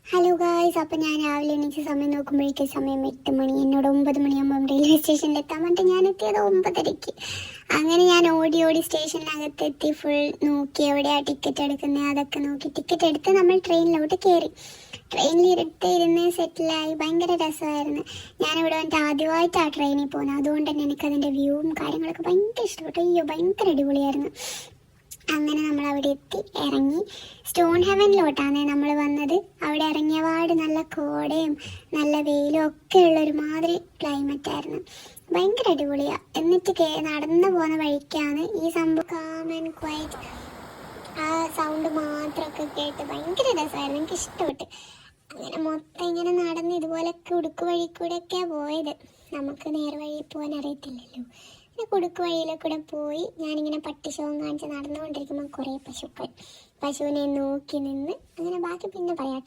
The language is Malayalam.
ഹലോ ഗായ്സ്, അപ്പം ഞാൻ രാവിലെ എണീച്ച സമയം നോക്കുമ്പോഴേക്കും സമയം 8 മണി. എന്നോട് 9 മണിയാകുമ്പം റെയിൽവേ സ്റ്റേഷനിൽ എത്താൻ പറഞ്ഞിട്ട് ഞാൻ എത്തിയത് 9:30. അങ്ങനെ ഞാൻ ഓടി ഓടി സ്റ്റേഷനിനകത്ത് എത്തി. ഫുൾ നോക്കി എവിടെയാണ് ടിക്കറ്റ് എടുക്കുന്നത് അതൊക്കെ നോക്കി ടിക്കറ്റ് എടുത്ത് നമ്മൾ ട്രെയിനിലോട്ട് കയറി. ട്രെയിനിലിരുന്ന് സെറ്റിലായി. ഭയങ്കര രസമായിരുന്നു. ഞാനിവിടെ വന്നിട്ട് ആദ്യമായിട്ടാണ് ട്രെയിനിൽ പോകുന്നത്. അതുകൊണ്ട് തന്നെ എനിക്കതിൻ്റെ വ്യൂവും കാര്യങ്ങളൊക്കെ ഭയങ്കര ഇഷ്ടപ്പെട്ടു. അയ്യോ, ഭയങ്കര അടിപൊളിയായിരുന്നു. അങ്ങനെ നമ്മൾ അവിടെ എത്തി ഇറങ്ങി. സ്റ്റോൺ ഹെവനിലോട്ടാണ് നമ്മൾ വന്നത്. അവിടെ ഇറങ്ങിയപാട് നല്ല കോടയും നല്ല വെയിലും ഒക്കെ ഉള്ളൊരു മാതിരി ക്ലൈമറ്റ് ആയിരുന്നു. ഭയങ്കര അടിപൊളിയാണ്. എന്നിട്ട് നടന്നു പോകുന്ന വഴിക്കാണ് ഈ സംഭവം. കാം ആൻഡ് ക്വയറ്റ്, ആ സൗണ്ട് മാത്രമൊക്കെ കേട്ട് ഭയങ്കര രസമായിരുന്നു. എനിക്ക് ഇഷ്ടപ്പെട്ടു. അങ്ങനെ മൊത്തം ഇങ്ങനെ നടന്ന് ഇതുപോലൊക്കെ ഉടുക്ക് വഴി കൂടെയൊക്കെയാണ് പോയത്. നമുക്ക് നേർ വഴി പോകാൻ അറിയത്തില്ലല്ലോ. പിന്നെ കുടുക്ക് വഴിയിലെ കൂടെ പോയി ഞാനിങ്ങനെ പട്ടിശോകം കാണിച്ച് നടന്നുകൊണ്ടിരിക്കുമ്പോൾ കുറേ പശുവിനെ നോക്കി നിന്ന്. അങ്ങനെ ബാക്കി പിന്നെ പറയാട്ടോ.